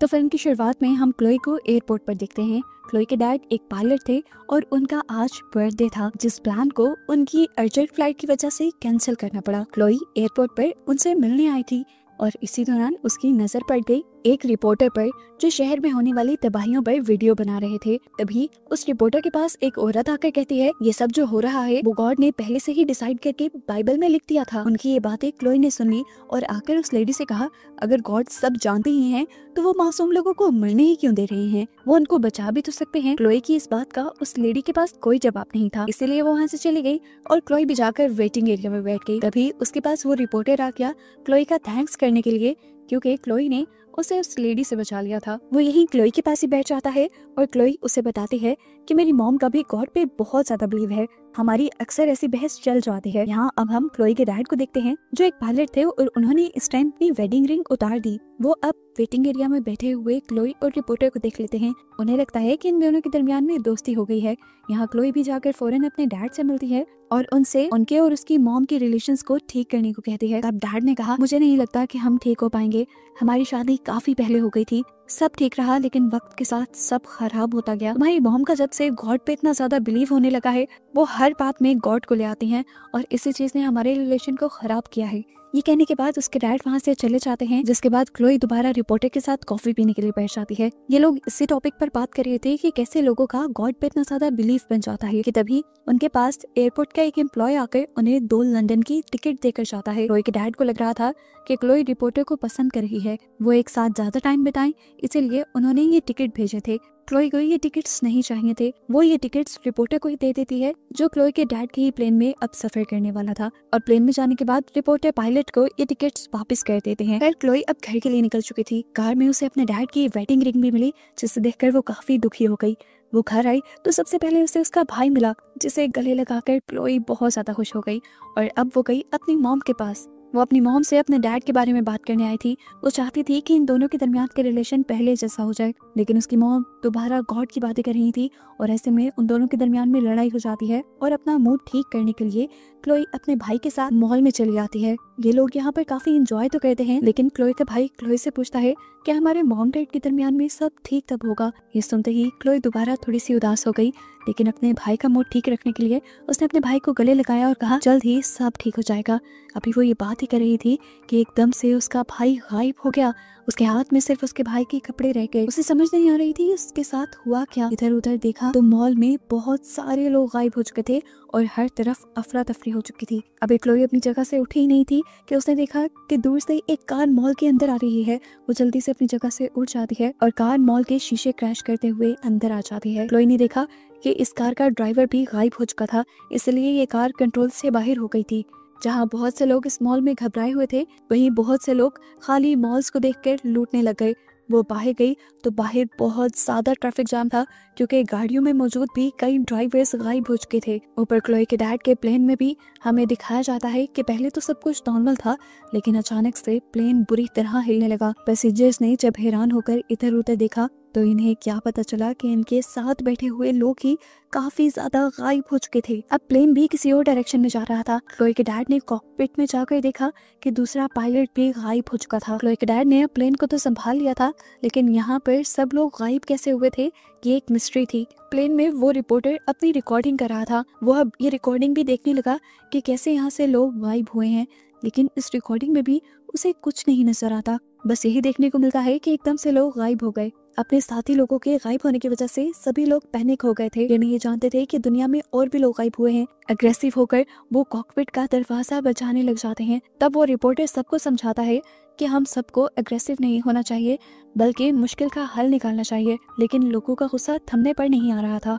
तो फिल्म की शुरुआत में हम क्लोई को एयरपोर्ट पर देखते हैं। क्लोई के डैड एक पायलट थे और उनका आज बर्थडे था, जिस प्लान को उनकी अर्जेंट फ्लाइट की वजह से कैंसिल करना पड़ा। क्लोई एयरपोर्ट पर उनसे मिलने आई थी और इसी दौरान उसकी नजर पड़ गई एक रिपोर्टर पर जो शहर में होने वाली तबाहियों पर वीडियो बना रहे थे। तभी उस रिपोर्टर के पास एक औरत आकर कहती है, ये सब जो हो रहा है वो गॉड ने पहले से ही डिसाइड करके बाइबल में लिख दिया था। उनकी ये बातें क्लोई ने सुन ली और आकर उस लेडी से कहा, अगर गॉड सब जानते ही हैं तो वो मासूम लोगों को मरने ही क्यों दे रहे हैं, वो उनको बचा भी तो सकते हैं। क्लोई की इस बात का उस लेडी के पास कोई जवाब नहीं था, इसीलिए वो वहाँ से चली गई और क्लोई भी जाकर वेटिंग एरिया में बैठ गई। तभी उसके पास वो रिपोर्टर आ गया क्लोई का थैंक्स करने के लिए, क्योंकि क्लोई ने उसे उस लेडी से बचा लिया था। वो यही क्लोई के पास ही बैठ जाता है और क्लोई उसे बताती है कि मेरी मॉम का भी गॉड पे बहुत ज्यादा बिलीव है, हमारी अक्सर ऐसी बहस चल जाती है। यहाँ अब हम क्लोई के डैड को देखते हैं जो एक पायलट थे और उन्होंने इस टाइम अपनी वेडिंग रिंग उतार दी। वो अब वेटिंग एरिया में बैठे हुए क्लोई और रिपोर्टर को देख लेते हैं। उन्हें लगता है कि इन दोनों के दरमियान में दोस्ती हो गई है। यहाँ क्लोई भी जाकर फौरन अपने डैड से मिलती है और उनसे उनके और उसकी मॉम के रिलेशंस को ठीक करने को कहती है। तब डैड ने कहा, मुझे नहीं लगता कि हम ठीक हो पाएंगे, हमारी शादी काफी पहले हो गई थी, सब ठीक रहा लेकिन वक्त के साथ सब खराब होता गया। तुम्हारी मॉम का जब से गॉड पे इतना ज्यादा बिलीव होने लगा है, वो हर बात में गॉड को ले आती हैं और इसी चीज ने हमारे रिलेशन को खराब किया है। ये कहने के बाद उसके डैड वहाँ से चले जाते हैं, जिसके बाद क्लोई दोबारा रिपोर्टर के साथ कॉफी पीने के लिए बैठ जाती है। ये लोग इसी टॉपिक पर बात कर रहे थे कि कैसे लोगों का गॉड पे इतना ज्यादा बिलीव बन जाता है कि तभी उनके पास एयरपोर्ट का एक एम्प्लॉय आकर उन्हें 2 लंदन की टिकट देकर जाता है। क्लोई के डैड को लग रहा था कि क्लोई रिपोर्टर को पसंद कर रही है, वो एक साथ ज्यादा टाइम बिताएं, इसीलिए उन्होंने ये टिकट भेजे थे। क्लोई को ये टिकट्स नहीं चाहिए थे, वो ये टिकट्स रिपोर्टर को ही दे देती है जो क्लोई के डैड के ही प्लेन में अब सफर करने वाला था। और प्लेन में जाने के बाद रिपोर्टर पायलट को ये टिकट्स वापस कर देते हैं। फिर क्लोई अब घर के लिए निकल चुकी थी। कार में उसे अपने डैड की वेडिंग रिंग भी मिली, जिसे देखकर वो काफी दुखी हो गई। वो घर आई तो सबसे पहले उसे उसका भाई मिला, जिसे गले लगाकर क्लोई बहुत ज्यादा खुश हो गई और अब वो गई अपनी मॉम के पास। वो अपनी मॉम से अपने डैड के बारे में बात करने आई थी। वो चाहती थी कि इन दोनों के दरमियान के रिलेशन पहले जैसा हो जाए, लेकिन उसकी मॉम दोबारा गॉड की बातें कर रही थी और ऐसे में उन दोनों के दरमियान में लड़ाई हो जाती है और अपना मूड ठीक करने के लिए क्लोई अपने भाई के साथ मॉल में चली जाती है। ये लोग यहाँ पर काफी एंजॉय तो करते हैं, लेकिन क्लोई का भाई क्लोई से पूछता है कि हमारे मॉम डैड के दरमियान में सब ठीक तब होगा। ये सुनते ही क्लोई दोबारा थोड़ी सी उदास हो गई, लेकिन अपने भाई का मूड ठीक रखने के लिए उसने अपने भाई को गले लगाया और कहा, जल्द ही सब ठीक हो जाएगा। अभी वो ये बात ही कर रही थी कि एकदम से उसका भाई गायब हो गया। उसके हाथ में सिर्फ उसके भाई के कपड़े रह गए। उसे समझ नहीं आ रही थी उसके साथ हुआ क्या। इधर उधर देखा तो मॉल में बहुत सारे लोग गायब हो चुके थे और हर तरफ अफरा तफरी हो चुकी थी। अभी क्लोई अपनी जगह से उठी ही नहीं थी कि उसने देखा कि दूर से एक कार मॉल के अंदर आ रही है। वो जल्दी से अपनी जगह से उठ जाती है और कार मॉल के शीशे क्रैश करते हुए अंदर आ जाती है। क्लोई ने देखा कि इस कार का ड्राइवर भी गायब हो चुका था, इसलिए ये कार कंट्रोल से बाहर हो गई थी। जहाँ बहुत से लोग इस मॉल में घबराए हुए थे, वहीं बहुत से लोग खाली मॉल्स को देखकर लूटने लग गए। वो बाहर गई तो बाहर बहुत ज्यादा ट्रैफिक जाम था, क्योंकि गाड़ियों में मौजूद भी कई ड्राइवर्स गायब हो चुके थे। ऊपर क्लोई के डैड के प्लेन में भी हमें दिखाया जाता है कि पहले तो सब कुछ नॉर्मल था, लेकिन अचानक से प्लेन बुरी तरह हिलने लगा। पैसेंजर्स ने जब हैरान होकर इधर उधर देखा तो इन्हें क्या पता चला कि इनके साथ बैठे हुए लोग ही काफी ज्यादा गायब हो चुके थे। अब प्लेन भी किसी और डायरेक्शन में जा रहा था। क्लोई के डैड ने कॉकपिट में जाकर देखा कि दूसरा पायलट भी गायब हो चुका था। क्लोई के डैड ने प्लेन को तो संभाल लिया था, लेकिन यहाँ पर सब लोग गायब कैसे हुए थे ये एक मिस्ट्री थी। प्लेन में वो रिपोर्टर अपनी रिकॉर्डिंग कर रहा था। वो अब ये रिकॉर्डिंग भी देखने लगा कि कैसे यहाँ से लोग गायब हुए हैं, लेकिन इस रिकॉर्डिंग में भी उसे कुछ नहीं नजर आता। बस यही देखने को मिलता है कि एकदम से लोग गायब हो गए। अपने साथी लोगों के गायब होने की वजह से सभी लोग पैनिक हो गए थे। ये नहीं जानते थे कि दुनिया में और भी लोग गायब हुए हैं। अग्रेसिव होकर वो कॉकपिट का दरवाजा बचाने लग जाते हैं। तब वो रिपोर्टर सबको समझाता है कि हम सबको अग्रेसिव नहीं होना चाहिए, बल्कि मुश्किल का हल निकालना चाहिए, लेकिन लोगों का गुस्सा थमने पर नहीं आ रहा था।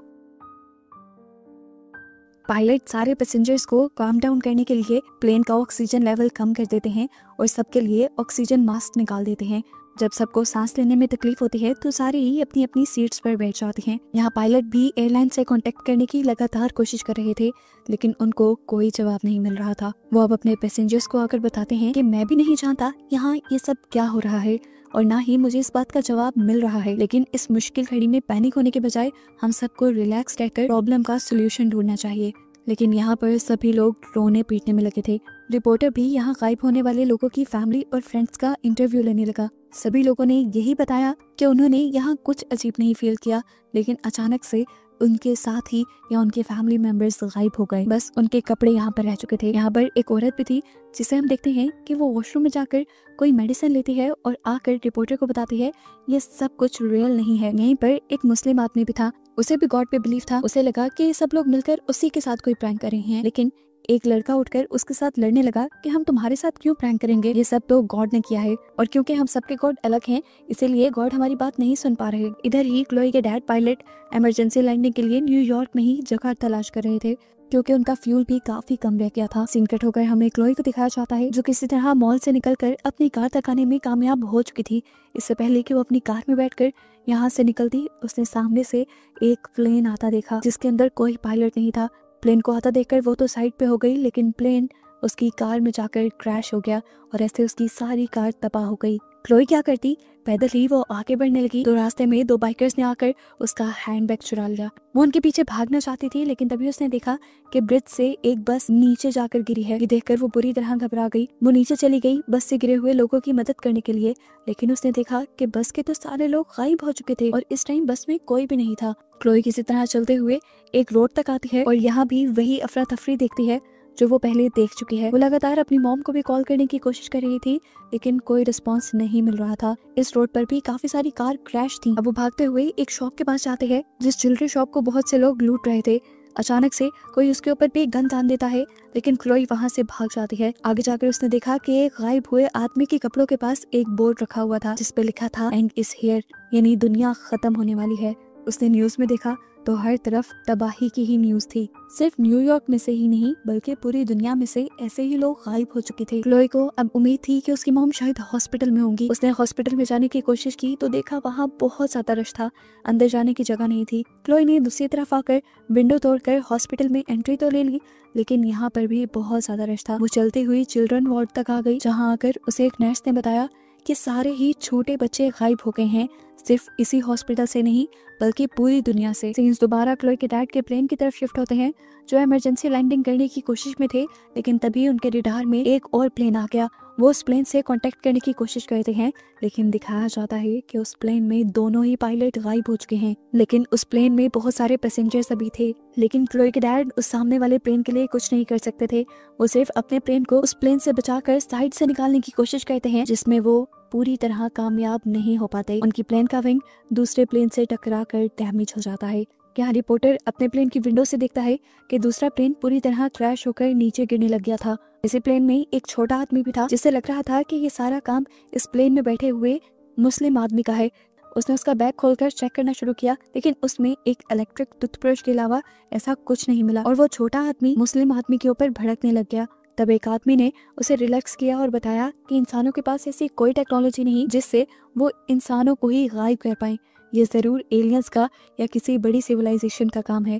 पायलट सारे पैसेंजर्स को काम डाउन करने के लिए प्लेन का ऑक्सीजन लेवल कम कर देते हैं और सबके लिए ऑक्सीजन मास्क निकाल देते हैं। जब सबको सांस लेने में तकलीफ होती है तो सारे ही अपनी अपनी सीट्स पर बैठ जाते हैं। यहाँ पायलट भी एयरलाइन से कांटेक्ट करने की लगातार कोशिश कर रहे थे, लेकिन उनको कोई जवाब नहीं मिल रहा था। वो अब अपने पैसेंजर्स को आकर बताते हैं कि मैं भी नहीं जानता यहाँ ये सब क्या हो रहा है और ना ही मुझे इस बात का जवाब मिल रहा है, लेकिन इस मुश्किल घड़ी में पैनिक होने के बजाय हम सबको रिलैक्स रहकर प्रॉब्लम का सोल्यूशन ढूंढना चाहिए। लेकिन यहाँ पर सभी लोग रोने पीटने में लगे थे। रिपोर्टर भी यहाँ गायब होने वाले लोगों की फैमिली और फ्रेंड्स का इंटरव्यू लेने लगा। सभी लोगों ने यही बताया कि उन्होंने यहाँ कुछ अजीब नहीं फील किया, लेकिन अचानक से उनके साथ ही या उनके फैमिली मेंबर्स गायब हो गए। बस उनके कपड़े यहाँ पर रह चुके थे। यहाँ पर एक औरत भी थी जिसे हम देखते हैं कि वो वॉशरूम में जाकर कोई मेडिसिन लेती है और आकर रिपोर्टर को बताती है ये सब कुछ रियल नहीं है। यहीं पर एक मुस्लिम आदमी भी था, उसे भी गॉड पे बिलीव था। उसे लगा कि सब लोग मिलकर उसी के साथ कोई प्रैंक कर रहे हैं, लेकिन एक लड़का उठकर उसके साथ लड़ने लगा कि हम तुम्हारे साथ क्यों प्रैंक करेंगे, ये सब तो गॉड ने किया है और क्योंकि हम सबके गॉड अलग हैं इसीलिए गॉड हमारी बात नहीं सुन पा रहे। इधर ही क्लोई के डैड पायलट इमरजेंसी लैंडिंग के लिए न्यूयॉर्क में ही जगह तलाश कर रहे थे क्योंकि उनका फ्यूल भी काफी कम रह गया था। सीन कट होकर हमें क्लोई को दिखाया जाता है जो किसी तरह मॉल से निकलकर अपनी कार तक आने में कामयाब हो चुकी थी। इससे पहले कि वो अपनी कार में बैठकर यहाँ से निकलती, उसने सामने से एक प्लेन आता देखा जिसके अंदर कोई पायलट नहीं था। प्लेन को आता देखकर वो तो साइड पे हो गई, लेकिन प्लेन उसकी कार में जाकर क्रैश हो गया और ऐसे उसकी सारी कार तबाह हो गई। क्लोई क्या करती, पैदल ही वो आगे बढ़ने लगी तो रास्ते में दो बाइकर्स ने आकर उसका हैंडबैग चुरा लिया। वो उनके पीछे भागना चाहती थी, लेकिन तभी उसने देखा कि ब्रिज से एक बस नीचे जाकर गिरी है। ये देखकर वो बुरी तरह घबरा गई। वो नीचे चली गई बस से गिरे हुए लोगों की मदद करने के लिए, लेकिन उसने देखा कि बस के तो सारे लोग गायब हो चुके थे और इस टाइम बस में कोई भी नहीं था। क्लोई किसी तरह चलते हुए एक रोड तक आती है और यहाँ भी वही अफरा तफरी देखती है जो वो पहले देख चुकी है। वो लगातार अपनी मॉम को भी कॉल करने की कोशिश कर रही थी, लेकिन कोई रिस्पांस नहीं मिल रहा था। इस रोड पर भी काफी सारी कार क्रैश थी। अब वो भागते हुए एक शॉप के पास जाते हैं जिस ज्वेलरी शॉप को बहुत से लोग लूट रहे थे। अचानक से कोई उसके ऊपर भी गन तान देता है, लेकिन क्लोई वहां से भाग जाती है। आगे जाकर उसने देखा कि एक गायब हुए आदमी के कपड़ों के पास एक बोर्ड रखा हुआ था जिसपे लिखा था एंड इज हियर, यानी दुनिया खत्म होने वाली है। उसने न्यूज में देखा तो हर तरफ तबाही की ही न्यूज थी। सिर्फ न्यूयॉर्क में से ही नहीं बल्कि पूरी दुनिया में से ऐसे ही लोग गायब हो चुके थे। क्लोई को अब उम्मीद थी कि उसकी मॉम शायद हॉस्पिटल में होंगी। उसने हॉस्पिटल में जाने की कोशिश की तो देखा वहाँ बहुत ज्यादा रश था, अंदर जाने की जगह नहीं थी। क्लोई ने दूसरी तरफ आकर विंडो तोड़कर हॉस्पिटल में एंट्री तो ले ली, लेकिन यहाँ पर भी बहुत ज्यादा रश था। वो चलती हुई चिल्ड्रन वार्ड तक आ गई जहाँ आकर उसे एक नर्स ने बताया कि सारे ही छोटे बच्चे गायब हो गए हैं, सिर्फ इसी हॉस्पिटल से नहीं बल्कि पूरी दुनिया से। सीन्स दोबारा क्लोई के डैड के प्लेन की तरफ शिफ्ट होते हैं जो इमरजेंसी लैंडिंग करने की कोशिश में थे, लेकिन तभी उनके रडार में एक और प्लेन आ गया। वो उस प्लेन से कांटेक्ट करने की कोशिश करते हैं, लेकिन दिखाया जाता है कि उस प्लेन में दोनों ही पायलट गायब हो चुके हैं। लेकिन उस प्लेन में बहुत सारे पैसेंजर्स अभी थे, लेकिन क्लोई के डैड उस सामने वाले प्लेन के लिए कुछ नहीं कर सकते थे। वो सिर्फ अपने प्लेन को उस प्लेन से बचाकर साइड से निकालने की कोशिश करते हैं, जिसमें वो पूरी तरह कामयाब नहीं हो पाते। उनकी प्लेन का विंग दूसरे प्लेन से टकराकर डैमेज हो जाता है। यहाँ रिपोर्टर अपने प्लेन की विंडो से देखता है कि दूसरा प्लेन पूरी तरह क्रैश होकर नीचे गिरने लग गया था। इसी प्लेन में एक छोटा आदमी भी था जिससे लग रहा था कि ये सारा काम इस प्लेन में बैठे हुए मुस्लिम आदमी का है। उसने उसका बैग खोलकर चेक करना शुरू किया, लेकिन उसमें एक इलेक्ट्रिक टूथब्रश के अलावा ऐसा कुछ नहीं मिला और वो छोटा आदमी मुस्लिम आदमी के ऊपर भड़कने लग गया। तब एक आदमी ने उसे रिलैक्स किया और बताया कि इंसानों के पास ऐसी कोई टेक्नोलॉजी नहीं जिससे वो इंसानों को ही गायब कर पाए। ये जरूर एलियंस का या किसी बड़ी सिविलाइजेशन का काम है।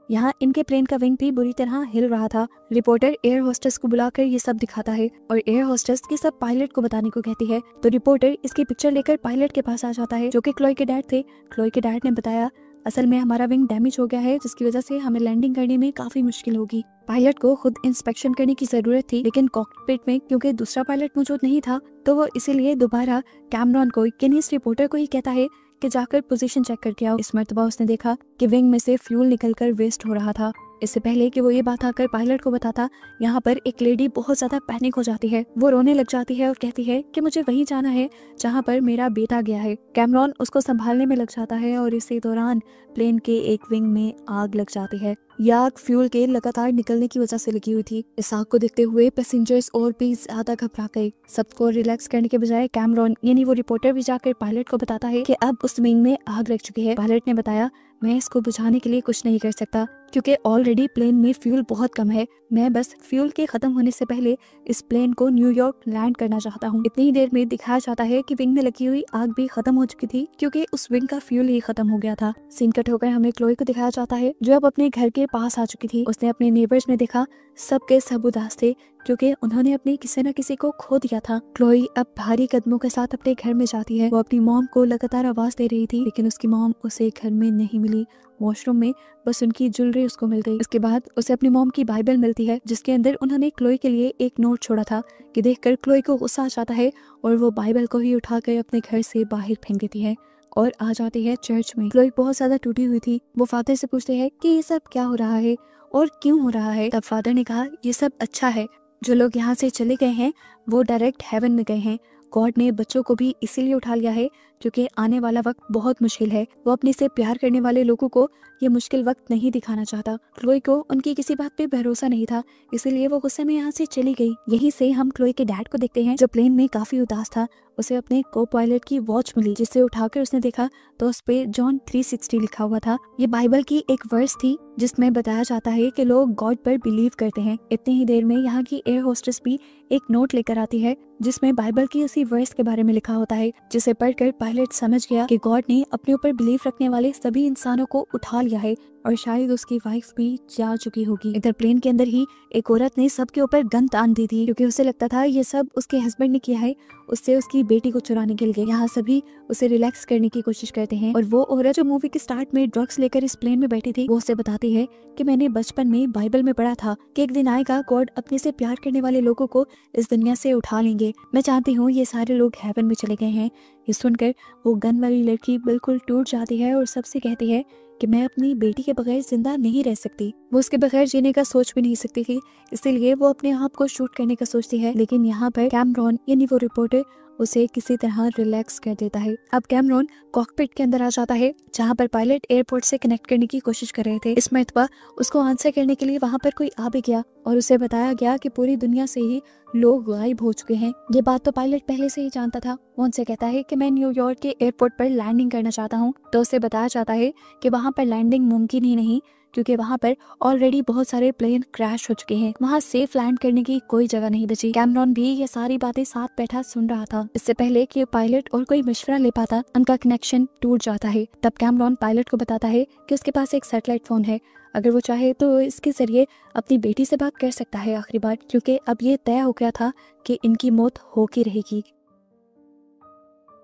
यहाँ इनके प्लेन का विंग भी बुरी तरह हिल रहा था। रिपोर्टर एयर होस्टेस को बुलाकर ये सब दिखाता है और एयर होस्टेस ये सब पायलट को बताने को कहती है। तो रिपोर्टर इसकी पिक्चर लेकर पायलट के पास आ जाता है जो कि क्लोई के डैड थे। क्लोई के डैड ने बताया असल में हमारा विंग डैमेज हो गया है जिसकी वजह से हमें लैंडिंग करने में काफी मुश्किल होगी। पायलट को खुद इंस्पेक्शन करने की जरूरत थी, लेकिन कॉकपिट में क्योंकि दूसरा पायलट मौजूद नहीं था तो वो इसीलिए दोबारा कैमरॉन को यानी इस रिपोर्टर को ही कहता है कि जाकर पोजीशन चेक करके आओ। इस मर्तबा उसने देखा कि विंग में से फ्यूल निकलकर वेस्ट हो रहा था। इससे पहले कि वो ये बात आकर पायलट को बताता, यहाँ पर एक लेडी बहुत ज्यादा पैनिक हो जाती है। वो रोने लग जाती है और कहती है कि मुझे वहीं जाना है जहाँ पर मेरा बेटा गया है। कैमरॉन उसको संभालने में लग जाता है और इसी दौरान प्लेन के एक विंग में आग लग जाती है। यह आग फ्यूल के लगातार निकलने की वजह से लगी हुई थी। इस आग को देखते हुए पैसेंजर्स और भी ज्यादा घबरा गए। सबको रिलैक्स करने के बजाय कैमरॉन यानी वो रिपोर्टर भी जाकर पायलट को बताता है कि अब उस विंग में आग लग चुकी है। पायलट ने बताया मैं इसको बुझाने के लिए कुछ नहीं कर सकता क्योंकि ऑलरेडी प्लेन में फ्यूल बहुत कम है। मैं बस फ्यूल के खत्म होने से पहले इस प्लेन को न्यूयॉर्क लैंड करना चाहता हूँ। इतनी ही देर में दिखाया जाता है कि विंग में लगी हुई आग भी खत्म हो चुकी थी क्योंकि उस विंग का फ्यूल ही खत्म हो गया था। सीन कट होकर हमें क्लोई को दिखाया जाता है जो अब अपने घर के पास आ चुकी थी। उसने अपने नेबर्स में देखा सबके सब उदास थे क्योंकि उन्होंने अपने किसी न किसी को खो दिया था। क्लोई अब भारी कदमों के साथ अपने घर में जाती है। वो अपनी मॉम को लगातार आवाज दे रही थी, लेकिन उसकी मॉम उसे घर में नहीं मिली। वॉशरूम में बस उनकी ज्वेलरी उसको मिल गई। इसके बाद उसे अपनी मॉम की बाइबल मिलती है, जिसके अंदर उन्होंने क्लोई के लिए एक नोट छोड़ा था, कि देखकर क्लोई को गुस्सा आ जाता है और वो बाइबल को ही उठाकर अपने घर से बाहर फेंक देती है और आ जाती है चर्च में। क्लोई बहुत ज्यादा टूटी हुई थी। वो फादर से पूछते हैं कि ये सब क्या हो रहा है और क्यों हो रहा है। तब फादर ने कहा, ये सब अच्छा है, जो लोग यहाँ से चले गए हैं वो डायरेक्ट हेवन में गए हैं। गॉड ने बच्चों को भी इसीलिए उठा लिया है क्योंकि आने वाला वक्त बहुत मुश्किल है। वो अपने से प्यार करने वाले लोगों को ये मुश्किल वक्त नहीं दिखाना चाहता। क्लोई को उनकी किसी बात पे भरोसा नहीं था, इसीलिए वो गुस्से में यहाँ से चली गई। यहीं से हम क्लोई के डैड को देखते हैं, जो प्लेन में काफी उदास था। उसे अपने को पायलट की वॉच मिली, जिसे उठाकर उसने देखा तो उस पे जॉन 360 लिखा हुआ था। ये बाइबल की एक वर्स थी जिसमें बताया जाता है कि लोग गॉड पर बिलीव करते हैं। इतनी ही देर में यहाँ की एयर होस्टेस भी एक नोट लेकर आती है जिसमें बाइबल की उसी वर्स के बारे में लिखा होता है, जिसे पढ़कर पायलट समझ गया कि गॉड ने अपने ऊपर बिलीव रखने वाले सभी इंसानों को उठा लिया है और शायद उसकी वाइफ भी जा चुकी होगी। इधर प्लेन के अंदर ही एक औरत ने सबके ऊपर गन तान दी थी, क्योंकि उसे लगता था ये सब उसके हस्बैंड ने किया है उससे उसकी बेटी को चुराने के लिए। यहाँ सभी उसे रिलैक्स करने की कोशिश करते हैं और वो औरत जो मूवी के स्टार्ट में ड्रग्स लेकर इस प्लेन में बैठी थी, वो उसे बताती है कि मैंने बचपन में बाइबल में पढ़ा था कि एक दिन आएगा गॉड अपने से प्यार करने वाले लोगों को इस दुनिया से उठा लेंगे। मैं चाहती हूँ ये सारे लोग हेवन में चले गए हैं। ये सुनकर वो गन वाली लड़की बिल्कुल टूट जाती है और सबसे कहती है कि मैं अपनी बेटी के बगैर जिंदा नहीं रह सकती। वो उसके बगैर जीने का सोच भी नहीं सकती थी, इसीलिए वो अपने आप को शूट करने का सोचती है। लेकिन यहाँ पर कैमरॉन यानी वो रिपोर्टर उसे किसी तरह रिलैक्स कर देता है। अब कैमरॉन कॉकपिट के अंदर आ जाता है, जहाँ पर पायलट एयरपोर्ट से कनेक्ट करने की कोशिश कर रहे थे। इस मरतबा उसको आंसर करने के लिए वहाँ पर कोई आ भी गया और उसे बताया गया कि पूरी दुनिया से ही लोग गायब हो चुके हैं। ये बात तो पायलट पहले से ही जानता था। वो उनसे कहता है कि मैं न्यूयॉर्क के एयरपोर्ट पर लैंडिंग करना चाहता हूँ, तो उसे बताया जाता है कि वहाँ पर लैंडिंग मुमकिन ही नहीं, क्योंकि वहाँ पर ऑलरेडी बहुत सारे प्लेन क्रैश हो चुके हैं। वहाँ सेफ लैंड करने की कोई जगह नहीं बची। कैमरॉन भी ये सारी बातें साथ बैठा सुन रहा था। इससे पहले कि पायलट और कोई मशवरा ले पाता, उनका कनेक्शन टूट जाता है। तब कैमरॉन पायलट को बताता है कि उसके पास एक सैटेलाइट फोन है, अगर वो चाहे तो इसके जरिए अपनी बेटी से बात कर सकता है आखिरी बार, क्योंकि अब ये तय हो गया था कि इनकी मौत होके रहेगी।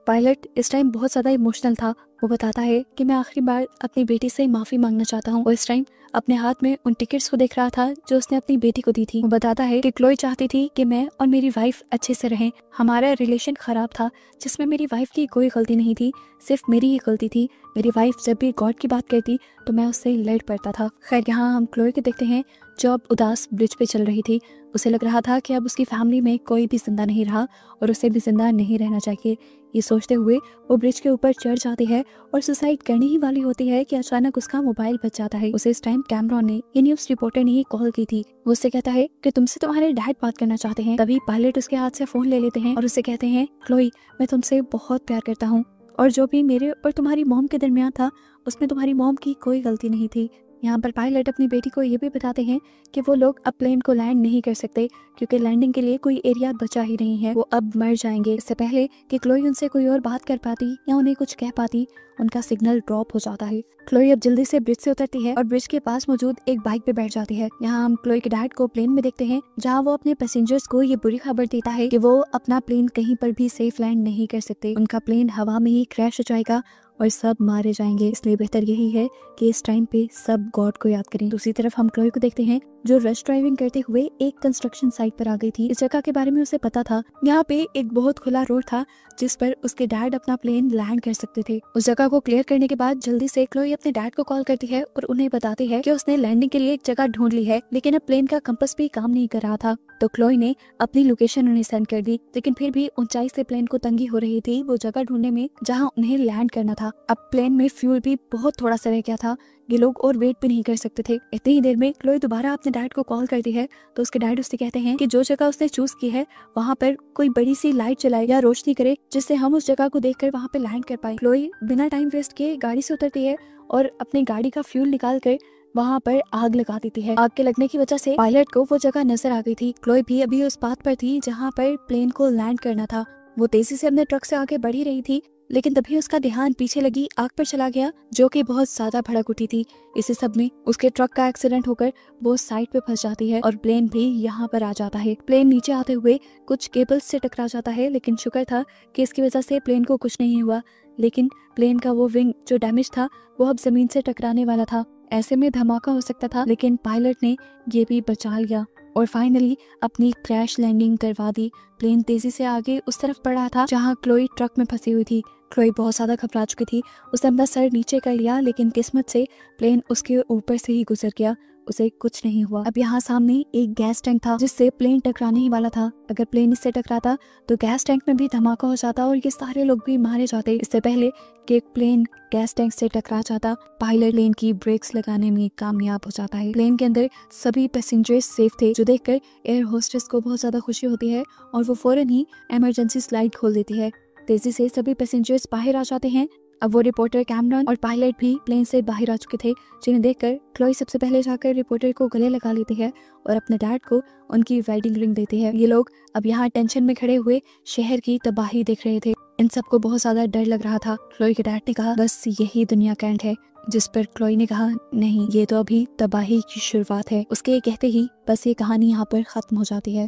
पायलट इस टाइम बहुत ज़्यादा इमोशनल था। वो बताता है कि मैं आखिरी बार अपनी बेटी से माफ़ी मांगना चाहता हूँ। वो इस टाइम अपने हाथ में उन टिकट्स को देख रहा था जो उसने अपनी बेटी को दी थी। वो बताता है कि क्लोई चाहती थी कि मैं और मेरी वाइफ अच्छे से रहें। हमारा रिलेशन ख़राब था जिसमें मेरी वाइफ की कोई गलती नहीं थी, सिर्फ मेरी ही गलती थी। मेरी वाइफ जब भी गॉड की बात करती तो मैं उससे लड़ पड़ता था। खैर, यहाँ हम क्लोई को देखते हैं जो अब उदास ब्रिज पे चल रही थी। उसे लग रहा था कि अब उसकी फैमिली में कोई भी जिंदा नहीं रहा और उसे भी जिंदा नहीं रहना चाहिए। ये सोचते हुए वो ब्रिज के ऊपर चढ़ जाती है और सुसाइड करने ही वाली होती है कि अचानक उसका मोबाइल बच जाता है। उसे इस टाइम कैमरॉन ने, ये न्यूज़ रिपोर्टर ने ही कॉल की थी। वो उससे कहता है कि तुमसे तुम्हारे डैड बात करना चाहते हैं। तभी पायलट उसके हाथ से फोन ले लेते हैं और उससे कहते हैं, क्लोई मैं तुमसे बहुत प्यार करता हूँ और जो भी मेरे और तुम्हारी मॉम के दरमियान था उसमें तुम्हारी मॉम की कोई गलती नहीं थी। यहाँ पर पायलट अपनी बेटी को ये भी बताते हैं कि वो लोग अब प्लेन को लैंड नहीं कर सकते क्योंकि लैंडिंग के लिए कोई एरिया बचा ही नहीं है। वो अब मर जाएंगे। इससे पहले कि क्लोई उनसे कोई और बात कर पाती या उन्हें कुछ कह पाती, उनका सिग्नल ड्रॉप हो जाता है। क्लोई अब जल्दी से ब्रिज से उतरती है और ब्रिज के पास मौजूद एक बाइक पे बैठ जाती है। यहाँ हम क्लोई के डैड को प्लेन में देखते हैं, जहाँ वो अपने पैसेंजर्स को ये बुरी खबर देता है कि वो अपना प्लेन कहीं पर भी सेफ लैंड नहीं कर सकते। उनका प्लेन हवा में ही क्रैश हो जाएगा और सब मारे जाएंगे। इसलिए बेहतर यही है कि इस टाइम पे सब गॉड को याद करें। दूसरी तरफ हम क्लोई को देखते हैं जो रश ड्राइविंग करते हुए एक कंस्ट्रक्शन साइट पर आ गई थी। इस जगह के बारे में उसे पता था। यहाँ पे एक बहुत खुला रोड था जिस पर उसके डैड अपना प्लेन लैंड कर सकते थे। उस जगह को क्लियर करने के बाद जल्दी से क्लोई अपने डैड को कॉल करती है और उन्हें बताती है कि उसने लैंडिंग के लिए एक जगह ढूंढ ली है, लेकिन अब प्लेन का कंपास भी काम नहीं कर रहा था। तो क्लोई ने अपनी लोकेशन उन्हें सेंड कर दी, लेकिन फिर भी ऊंचाई से प्लेन को तंगी हो रही थी वो जगह ढूंढने में जहाँ उन्हें लैंड करना था। अब प्लेन में फ्यूल भी बहुत थोड़ा सा रह गया था, ये लोग और वेट भी नहीं कर सकते थे। इतनी ही देर में क्लोई दोबारा अपने डैड को कॉल करती है तो उसके डैड उससे कहते हैं कि जो जगह उसने चूज की है वहाँ पर कोई बड़ी सी लाइट जलाए या रोशनी करे जिससे हम उस जगह को देखकर वहाँ पे लैंड कर पाए। क्लोई बिना टाइम वेस्ट किए गाड़ी से उतरती है और अपनी गाड़ी का फ्यूल निकाल कर वहाँ पर आग लगा देती है। आग के लगने की वजह से पायलट को वो जगह नजर आ गई थी। क्लोई भी अभी उस बात पर थी जहाँ पर प्लेन को लैंड करना था। वो तेजी से अपने ट्रक से आगे बढ़ ही रही थी लेकिन तभी उसका ध्यान पीछे लगी आग पर चला गया, जो कि बहुत ज्यादा भड़क उठी थी। इसी सब में उसके ट्रक का एक्सीडेंट होकर वो साइड पे फंस जाती है और प्लेन भी यहाँ पर आ जाता है। प्लेन नीचे आते हुए कुछ केबल्स से टकरा जाता है, लेकिन शुक्र था कि इसकी वजह से प्लेन को कुछ नहीं हुआ। लेकिन प्लेन का वो विंग जो डैमेज था वो अब जमीन से टकराने वाला था। ऐसे में धमाका हो सकता था, लेकिन पायलट ने ये भी बचा लिया और फाइनली अपनी क्रैश लैंडिंग करवा दी। प्लेन तेजी से आगे उस तरफ बढ़ रहा था जहां क्लोई ट्रक में फंसी हुई थी। क्लोई बहुत ज्यादा घबरा चुकी थी। उसने अपना सर नीचे कर लिया, लेकिन किस्मत से प्लेन उसके ऊपर से ही गुजर गया, उसे कुछ नहीं हुआ। अब यहाँ सामने एक गैस टैंक था जिससे प्लेन टकराने ही वाला था। अगर प्लेन इससे टकराता तो गैस टैंक में भी धमाका हो जाता और ये सारे लोग भी मारे जाते। इससे पहले कि प्लेन गैस टैंक से टकरा जाता, पायलट प्लेन की ब्रेक्स लगाने में कामयाब हो जाता है। प्लेन के अंदर सभी पैसेंजर्स सेफ थे, जो देखकर एयर होस्टेस को बहुत ज्यादा खुशी होती है और वो फौरन ही इमरजेंसी स्लाइड खोल देती है। तेजी से सभी पैसेंजर्स बाहर आ जाते हैं। अब वो रिपोर्टर कैमरॉन और पायलट भी प्लेन से बाहर आ चुके थे, जिन्हें देखकर क्लोई सबसे पहले जाकर रिपोर्टर को गले लगा लेती है और अपने डैड को उनकी वेडिंग रिंग देती है। ये लोग अब यहाँ टेंशन में खड़े हुए शहर की तबाही देख रहे थे। इन सबको बहुत ज्यादा डर लग रहा था। क्लोई के डैड ने कहा, बस यही दुनिया का एंड है। जिस पर क्लोई ने कहा, नहीं, ये तो अभी तबाही की शुरुआत है। उसके कहते ही बस ये कहानी यहाँ पर खत्म हो जाती है।